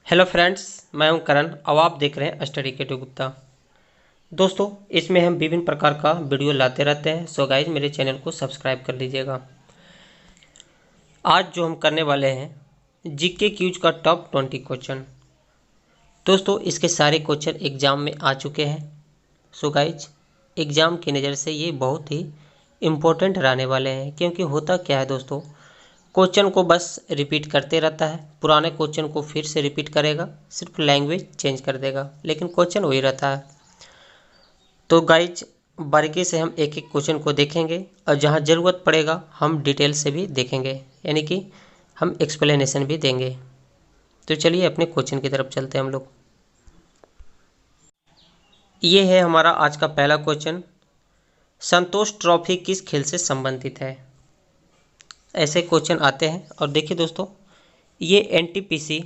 Hello friends, मैं हूं करण और आप देख रहे हैं स्टडी के टू गुप्ता। दोस्तों, इसमें हम विभिन्न प्रकार का वीडियो लाते रहते हैं। सो गाइज, मेरे चैनल को सब्सक्राइब कर लीजिएगा। आज जो हम करने वाले हैं जीके क्यूज का टॉप 20 क्वेश्चन। दोस्तों, इसके सारे क्वेश्चन एग्जाम में आ चुके हैं। सो गाइज, एग्जाम की नज़र से ये बहुत ही इम्पोर्टेंट रहने वाले हैं, क्योंकि होता क्या है दोस्तों, क्वेश्चन को बस रिपीट करते रहता है। पुराने क्वेश्चन को फिर से रिपीट करेगा, सिर्फ लैंग्वेज चेंज कर देगा, लेकिन क्वेश्चन वही रहता है। तो गाइज, बारीकी से हम एक एक क्वेश्चन को देखेंगे और जहां ज़रूरत पड़ेगा हम डिटेल से भी देखेंगे, यानी कि हम एक्सप्लेनेशन भी देंगे। तो चलिए अपने क्वेश्चन की तरफ चलते हैं हम लोग। ये है हमारा आज का पहला क्वेश्चन। संतोष ट्रॉफी किस खेल से संबंधित है? ऐसे क्वेश्चन आते हैं। और देखिए दोस्तों, ये एनटीपीसी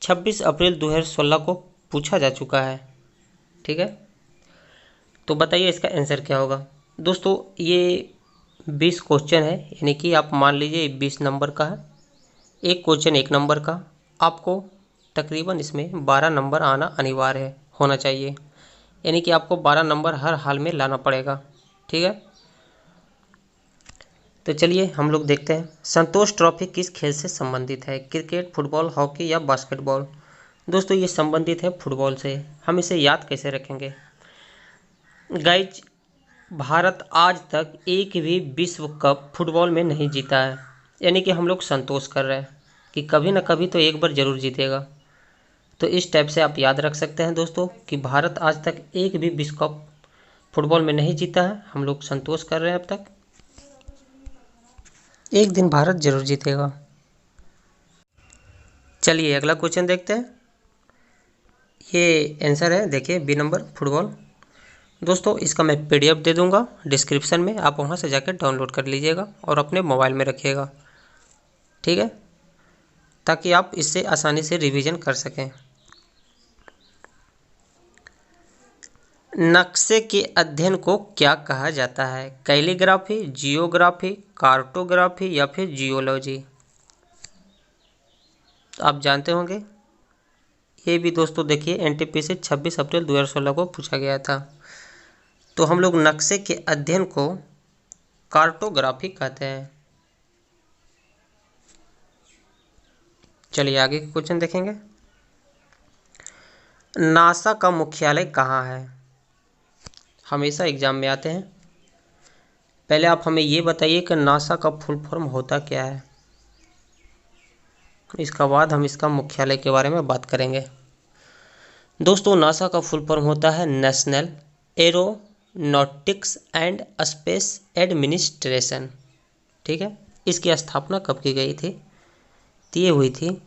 26 अप्रैल 2016 को पूछा जा चुका है। ठीक है, तो बताइए इसका आंसर क्या होगा। दोस्तों, ये 20 क्वेश्चन है, यानी कि आप मान लीजिए 20 नंबर का है। एक क्वेश्चन 1 नंबर का। आपको तकरीबन इसमें 12 नंबर आना अनिवार्य है, होना चाहिए, यानी कि आपको 12 नंबर हर हाल में लाना पड़ेगा। ठीक है, तो चलिए हम लोग देखते हैं संतोष ट्रॉफी किस खेल से संबंधित है। क्रिकेट, फुटबॉल, हॉकी या बास्केटबॉल? दोस्तों, ये संबंधित है फुटबॉल से। हम इसे याद कैसे रखेंगे? गाइज, भारत आज तक एक भी विश्व कप फुटबॉल में नहीं जीता है, यानी कि हम लोग संतोष कर रहे हैं कि कभी ना कभी तो एक बार जरूर जीतेगा। तो इस टाइप से आप याद रख सकते हैं दोस्तों कि भारत आज तक एक भी विश्व कप फुटबॉल में नहीं जीता है। हम लोग संतोष कर रहे हैं अब तक। एक दिन भारत जरूर जीतेगा। चलिए अगला क्वेश्चन देखते हैं। ये आंसर है, देखिए बी नंबर, फुटबॉल। दोस्तों, इसका मैं पीडीएफ दे दूंगा डिस्क्रिप्शन में, आप वहां से जाकर डाउनलोड कर लीजिएगा और अपने मोबाइल में रखिएगा। ठीक है, ताकि आप इससे आसानी से रिवीजन कर सकें। नक्शे के अध्ययन को क्या कहा जाता है? कैलीग्राफी, जियोग्राफी, कार्टोग्राफी या फिर जियोलॉजी? तो आप जानते होंगे, ये भी दोस्तों देखिए एनटीपीसी 26 अप्रैल 2016 को पूछा गया था। तो हम लोग नक्शे के अध्ययन को कार्टोग्राफी कहते हैं। चलिए आगे के क्वेश्चन देखेंगे। नासा का मुख्यालय कहाँ है? हमेशा एग्जाम में आते हैं। पहले आप हमें ये बताइए कि नासा का फुल फॉर्म होता क्या है, इसका बाद हम इसका मुख्यालय के बारे में बात करेंगे। दोस्तों, नासा का फुल फॉर्म होता है national aeronautics and space administration. ठीक है, इसकी स्थापना कब की गई थी? तो ये हुई थी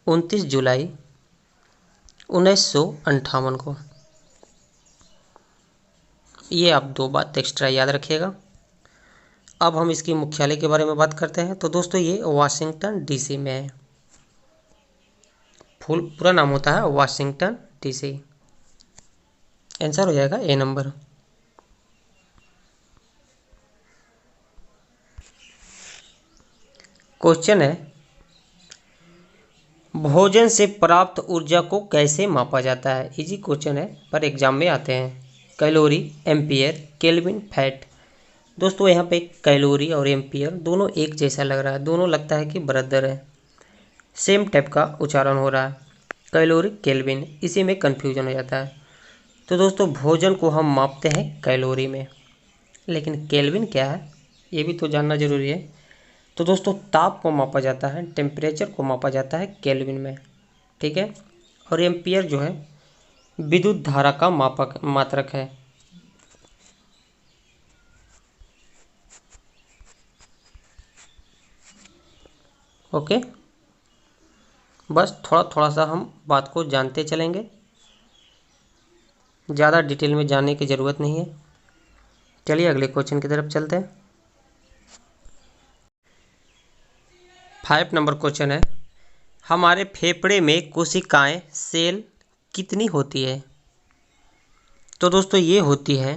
29 जुलाई 1958 को। ये आप दो बात एक्स्ट्रा याद रखिएगा। अब हम इसकी मुख्यालय के बारे में बात करते हैं। तो दोस्तों, ये वाशिंगटन डीसी में है। पूरा नाम होता है वाशिंगटन डीसी। आंसर हो जाएगा ए नंबर। क्वेश्चन है, भोजन से प्राप्त ऊर्जा को कैसे मापा जाता है? इजी क्वेश्चन है, पर एग्जाम में आते हैं। Calorie, ampere, kelvin, fat? दोस्तों, यहाँ पे कैलोरी और एम्पियर दोनों एक जैसा लग रहा है, दोनों लगता है कि ब्रदर है, सेम टाइप का उच्चारण हो रहा है। कैलोरी, केल्विन, इसी में कन्फ्यूजन हो जाता है। तो दोस्तों, भोजन को हम मापते हैं कैलोरी में, लेकिन केल्विन क्या है ये भी तो जानना जरूरी है। तो दोस्तों, ताप को मापा जाता है, टेम्परेचर को मापा जाता है केल्विन में। ठीक है, और एम्पियर जो है विद्युत धारा का मात्रक है। ओके, बस थोड़ा थोड़ा सा हम बात को जानते चलेंगे, ज़्यादा डिटेल में जानने की ज़रूरत नहीं है। चलिए अगले क्वेश्चन की तरफ चलते हैं। 5 नंबर क्वेश्चन है, हमारे फेफड़े में कोशिकाएं सेल कितनी होती है? तो दोस्तों, ये होती है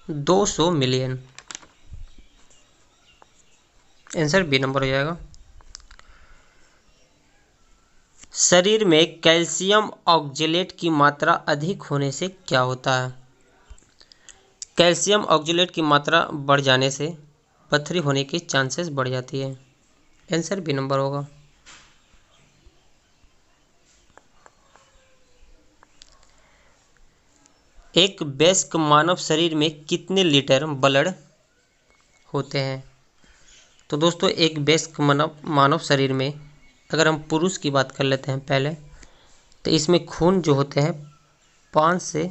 200 मिलियन। आंसर बी नंबर हो जाएगा। शरीर में कैल्शियम ऑक्जेलेट की मात्रा अधिक होने से क्या होता है? कैल्शियम ऑक्जेलेट की मात्रा बढ़ जाने से पथरी होने की चांसेस बढ़ जाती है। आंसर बी नंबर होगा। एक वयस्क मानव शरीर में कितने लीटर ब्लड होते हैं? तो दोस्तों एक वयस्क मानव शरीर में अगर हम पुरुष की बात कर लेते हैं पहले, तो इसमें खून जो होते हैं 5 से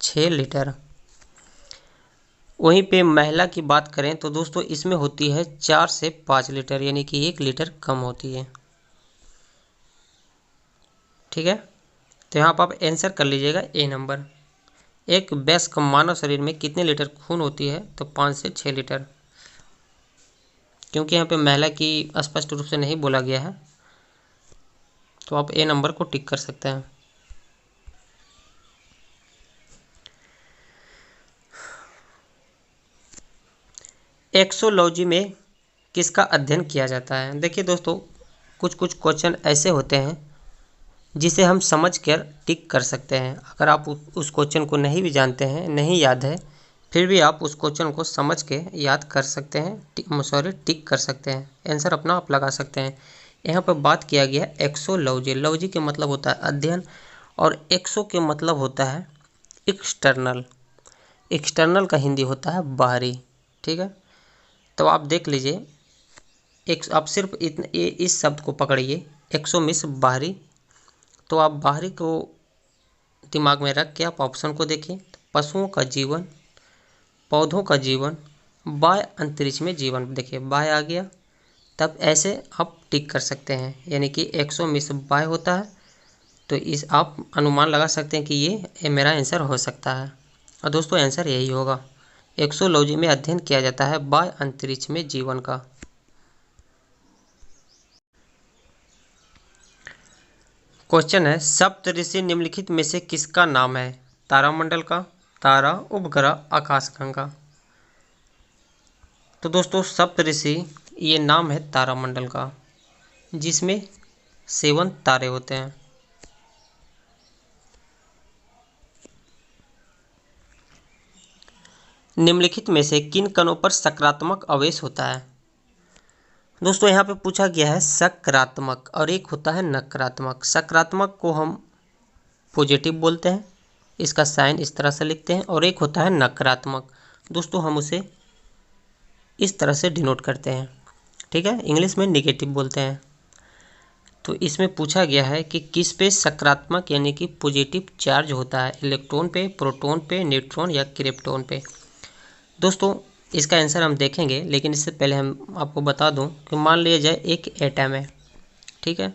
6 लीटर। वहीं पे महिला की बात करें तो दोस्तों इसमें होती है 4 से 5 लीटर, यानी कि 1 लीटर कम होती है। ठीक है, तो यहाँ पर आप आंसर कर लीजिएगा ए नंबर। एक वयस्क मानव शरीर में कितने लीटर खून होती है? तो 5 से 6 लीटर। क्योंकि यहाँ पे महिला की स्पष्ट रूप से नहीं बोला गया है, तो आप ए नंबर को टिक कर सकते हैं। एक्सोलॉजी में किसका अध्ययन किया जाता है? देखिए दोस्तों, कुछ कुछ क्वेश्चन ऐसे होते हैं जिसे हम समझ कर टिक कर सकते हैं। अगर आप उस क्वेश्चन को नहीं भी जानते हैं, नहीं याद है, फिर भी आप उस क्वेश्चन को समझ के याद कर सकते हैं, टिक कर सकते हैं, आंसर अपना आप लगा सकते हैं। यहाँ पर बात किया गया एक्सोलॉजी। लॉजी के मतलब होता है अध्ययन, और एक्सो के मतलब होता है एक्सटर्नल। एक्सटर्नल का हिंदी होता है बाहरी। ठीक है, तो आप देख लीजिए, आप सिर्फ इस शब्द को पकड़िए, एक्सो मीन्स बाहरी। तो आप बाहरी को दिमाग में रख के आप ऑप्शन को देखें। पशुओं का जीवन, पौधों का जीवन, बाह्य अंतरिक्ष में जीवन। देखिए बाह्य आ गया, तब ऐसे आप टिक कर सकते हैं, यानी कि 100 में से बाह्य होता है, तो इस आप अनुमान लगा सकते हैं कि ये मेरा आंसर हो सकता है। और दोस्तों आंसर यही होगा। एक्सोलॉजी में अध्ययन किया जाता है बाह्य अंतरिक्ष में जीवन का। क्वेश्चन है, सप्तऋषि निम्नलिखित में से किसका नाम है? तारामंडल का, तारा, उपग्रह, आकाशगंगा। तो दोस्तों सप्तऋषि ये नाम है तारामंडल का, जिसमें 7 तारे होते हैं। निम्नलिखित में से किन कणों पर सकारात्मक आवेश होता है? दोस्तों यहाँ पे पूछा गया है सकारात्मक, और एक होता है नकारात्मक। सकारात्मक को हम पॉजिटिव बोलते हैं, इसका साइन इस तरह से लिखते हैं, और एक होता है नकारात्मक, दोस्तों हम उसे इस तरह से डिनोट करते हैं। ठीक है, इंग्लिश में नेगेटिव बोलते हैं। तो इसमें पूछा गया है कि किस पे सकारात्मक यानी कि पॉजिटिव चार्ज होता है? इलेक्ट्रॉन पे, प्रोटॉन पे, न्यूट्रॉन या क्रिप्टॉन पे? दोस्तों इसका आंसर हम देखेंगे, लेकिन इससे पहले हम आपको बता दूं कि मान लिया जाए एक एटम है। ठीक है,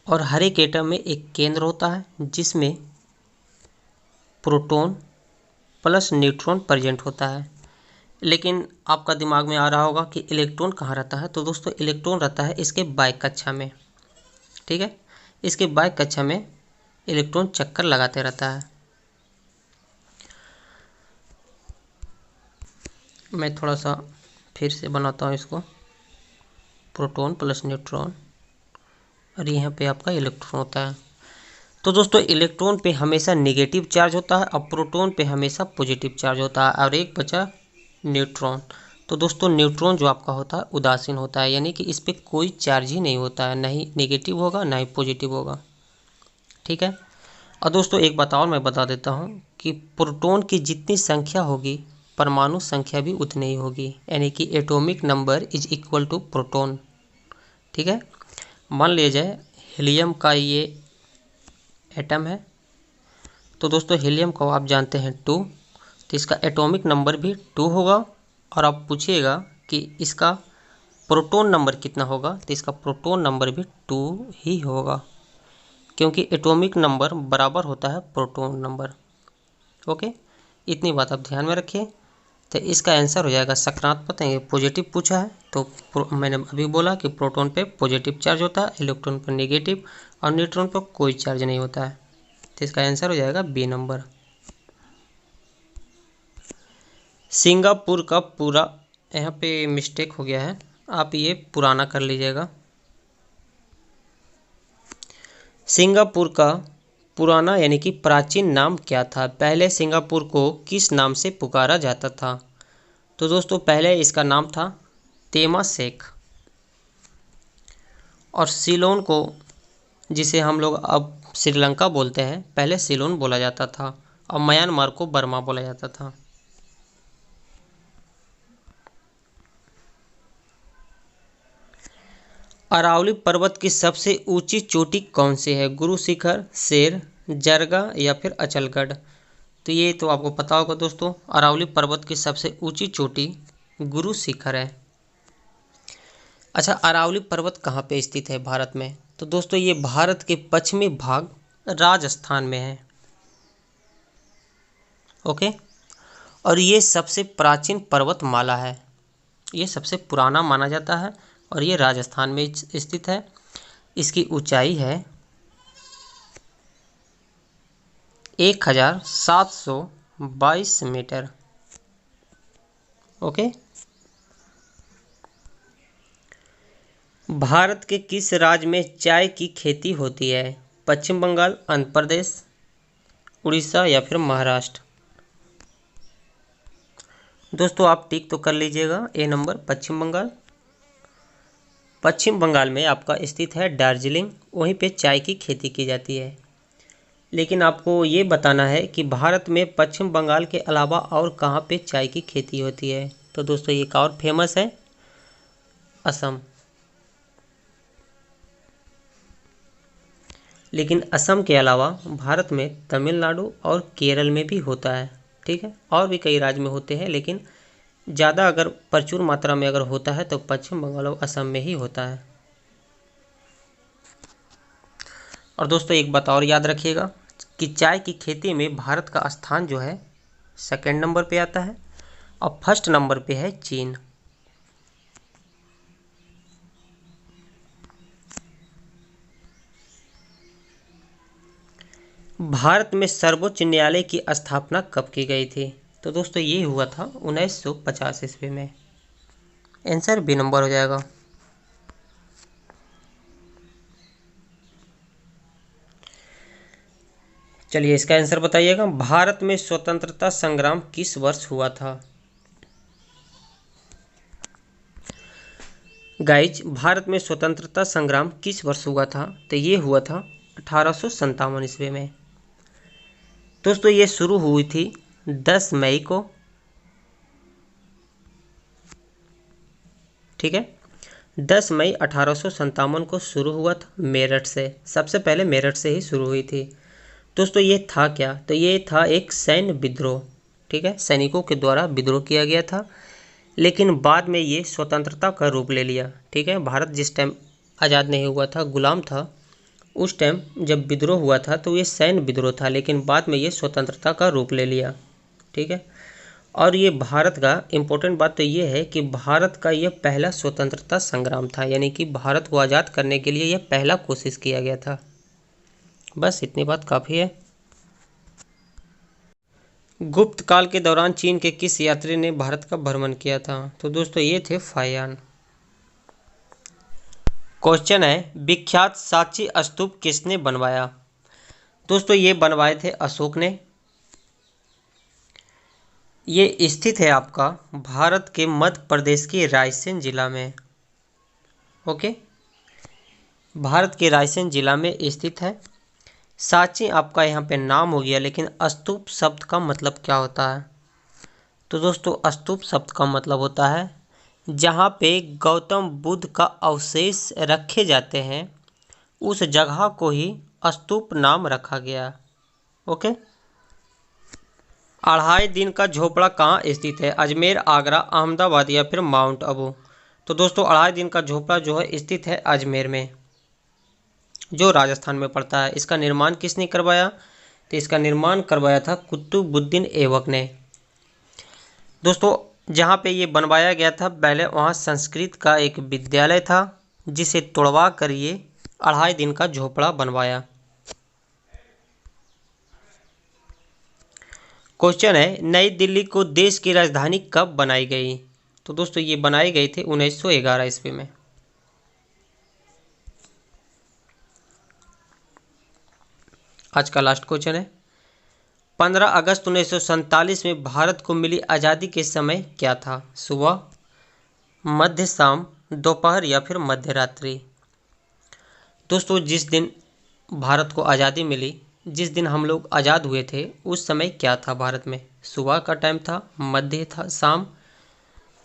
और हर एक एटम में एक केंद्र होता है जिसमें प्रोटॉन प्लस न्यूट्रॉन प्रेजेंट होता है। लेकिन आपका दिमाग में आ रहा होगा कि इलेक्ट्रॉन कहाँ रहता है? तो दोस्तों इलेक्ट्रॉन रहता है इसके बाह्य कक्षा में। ठीक है, इसके बाह्य कक्षा में इलेक्ट्रॉन चक्कर लगाते रहता है। मैं थोड़ा सा फिर से बनाता हूँ इसको, प्रोटॉन प्लस न्यूट्रॉन, और यहाँ पे आपका इलेक्ट्रॉन होता है। तो दोस्तों इलेक्ट्रॉन पे हमेशा नेगेटिव चार्ज होता है और प्रोटॉन पे हमेशा पॉजिटिव चार्ज होता है, और एक बचा न्यूट्रॉन। तो दोस्तों न्यूट्रॉन जो आपका होता है उदासीन होता है, यानी कि इस पर कोई चार्ज ही नहीं होता है, ना ही नेगेटिव होगा ना ही पॉजिटिव होगा। ठीक है, और दोस्तों एक बात और मैं बता देता हूँ कि प्रोटॉन की जितनी संख्या होगी परमाणु संख्या भी उतनी ही होगी, यानी कि atomic number is equal to proton. ठीक है, मान लिया जाए हीलियम का ये एटम है, तो दोस्तों हीलियम को आप जानते हैं 2, तो इसका एटॉमिक नंबर भी 2 होगा। और आप पूछिएगा कि इसका प्रोटॉन नंबर कितना होगा, तो इसका प्रोटॉन नंबर भी 2 ही होगा, क्योंकि एटॉमिक नंबर बराबर होता है प्रोटॉन नंबर। ओके, इतनी बात आप ध्यान में रखिए। तो इसका आंसर हो जाएगा सकारात्मक, ये पॉजिटिव पूछा है, तो मैंने अभी बोला कि प्रोटॉन पे पॉजिटिव चार्ज होता है, इलेक्ट्रॉन पर नेगेटिव, और न्यूट्रॉन पर कोई चार्ज नहीं होता है। तो इसका आंसर हो जाएगा बी नंबर। सिंगापुर का पूरा, यहाँ पे मिस्टेक हो गया है, आप ये पुराना कर लीजिएगा। सिंगापुर का पुराना यानी कि प्राचीन नाम क्या था? पहले सिंगापुर को किस नाम से पुकारा जाता था? तो दोस्तों पहले इसका नाम था तेमासेक। और सीलोन को, जिसे हम लोग अब श्रीलंका बोलते हैं, पहले सीलोन बोला जाता था। और म्यांमार को बर्मा बोला जाता था। अरावली पर्वत की सबसे ऊंची चोटी कौन सी है? गुरु शिखर, शेर, जरगा या फिर अचलगढ़? तो ये तो आपको पता होगा दोस्तों, अरावली पर्वत की सबसे ऊंची चोटी गुरु शिखर है। अच्छा, अरावली पर्वत कहाँ पे स्थित है भारत में? तो दोस्तों ये भारत के पश्चिमी भाग राजस्थान में है। ओके। और ये सबसे प्राचीन पर्वतमाला है, ये सबसे पुराना माना जाता है और ये राजस्थान में स्थित है। इसकी ऊंचाई है 1722 मीटर। ओके। भारत के किस राज्य में चाय की खेती होती है? पश्चिम बंगाल, आंध्र प्रदेश, उड़ीसा या फिर महाराष्ट्र? दोस्तों आप टिक तो कर लीजिएगा। ए नंबर पश्चिम बंगाल। पश्चिम बंगाल में आपका स्थित है दार्जिलिंग, वहीं पे चाय की खेती की जाती है। लेकिन आपको ये बताना है कि भारत में पश्चिम बंगाल के अलावा और कहाँ पे चाय की खेती होती है? तो दोस्तों एक और फेमस है असम। लेकिन असम के अलावा भारत में तमिलनाडु और केरल में भी होता है। ठीक है, और भी कई राज्य में होते हैं, लेकिन ज़्यादा अगर प्रचुर मात्रा में अगर होता है तो पश्चिम बंगाल और असम में ही होता है। और दोस्तों एक बात और याद रखिएगा कि चाय की खेती में भारत का स्थान जो है सेकंड नंबर पे आता है और फर्स्ट नंबर पे है चीन। भारत में सर्वोच्च न्यायालय की स्थापना कब की गई थी? तो दोस्तों ये हुआ था 1950 ईस्वी में। आंसर बी नंबर हो जाएगा। चलिए इसका आंसर बताइएगा। भारत में स्वतंत्रता संग्राम किस वर्ष हुआ था? गाइज, भारत में स्वतंत्रता संग्राम किस वर्ष हुआ था? तो ये हुआ था 1857 ईस्वी में। दोस्तों ये शुरू हुई थी 10 मई को। ठीक है, 10 मई 1857 को शुरू हुआ था मेरठ से। सबसे पहले मेरठ से ही शुरू हुई थी। दोस्तों ये था क्या? तो ये था एक सैन्य विद्रोह। ठीक है, सैनिकों के द्वारा विद्रोह किया गया था, लेकिन बाद में ये स्वतंत्रता का रूप ले लिया। ठीक है, भारत जिस टाइम आज़ाद नहीं हुआ था, गुलाम था, उस टाइम जब विद्रोह हुआ था तो ये सैन्य विद्रोह था, लेकिन बाद में ये स्वतंत्रता का रूप ले लिया। ठीक है, और ये भारत का इम्पोर्टेंट बात तो ये है कि भारत का ये पहला स्वतंत्रता संग्राम था, यानी कि भारत को आज़ाद करने के लिए यह पहला कोशिश किया गया था। बस इतनी बात काफ़ी है। गुप्त काल के दौरान चीन के किस यात्री ने भारत का भ्रमण किया था? तो दोस्तों ये थे फायान। क्वेश्चन है, विख्यात सांची स्तूप किसने बनवाया? दोस्तों ये बनवाए थे अशोक ने। ये स्थित है आपका भारत के मध्य प्रदेश के रायसेन जिला में। ओके, भारत के रायसेन जिला में स्थित है। सांची आपका यहाँ पे नाम हो गया, लेकिन स्तूप शब्द का मतलब क्या होता है? तो दोस्तों स्तूप शब्द का मतलब होता है जहाँ पे गौतम बुद्ध का अवशेष रखे जाते हैं, उस जगह को ही स्तूप नाम रखा गया। ओके। अढ़ाई दिन का झोपड़ा कहाँ स्थित है? अजमेर, आगरा, अहमदाबाद या फिर माउंट आबू? तो दोस्तों अढ़ाई दिन का झोपड़ा जो है स्थित है अजमेर में, जो राजस्थान में पड़ता है। इसका निर्माण किसने करवाया? तो इसका निर्माण करवाया था कुतुबुद्दीन ऐबक ने। दोस्तों जहाँ पे ये बनवाया गया था, पहले वहाँ संस्कृत का एक विद्यालय था, जिसे तोड़वा कर ये अढ़ाई दिन का झोपड़ा बनवाया। क्वेश्चन है, नई दिल्ली को देश की राजधानी कब बनाई गई? तो दोस्तों ये बनाई गई थी 1911 ईस्वी में। आज का लास्ट क्वेश्चन है 15 अगस्त 1947 में भारत को मिली आज़ादी के समय क्या था? सुबह, मध्य, शाम, दोपहर या फिर मध्य रात्रि। दोस्तों जिस दिन भारत को आज़ादी मिली, जिस दिन हम लोग आज़ाद हुए थे, उस समय क्या था भारत में? सुबह का टाइम था, मध्य था, शाम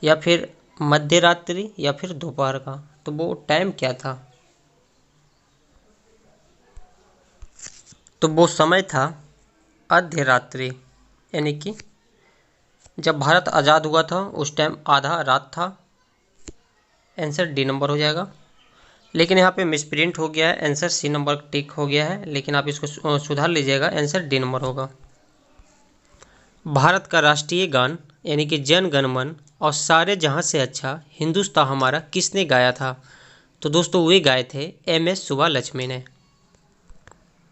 या फिर मध्य रात्रि या फिर दोपहर का। तो वो टाइम क्या था? तो वो समय था आधी रात्रि, यानी कि जब भारत आज़ाद हुआ था उस टाइम आधा रात था। आंसर डी नंबर हो जाएगा। लेकिन यहाँ पे मिसप्रिंट हो गया है, आंसर सी नंबर टिक हो गया है, लेकिन आप इसको सुधार लीजिएगा, आंसर डी नंबर होगा। भारत का राष्ट्रीय गान यानी कि जन गण मन और सारे जहां से अच्छा हिंदुस्तान हमारा किसने गाया था? तो दोस्तों वे गाए थे एम एस सुब्बा लक्ष्मी ने।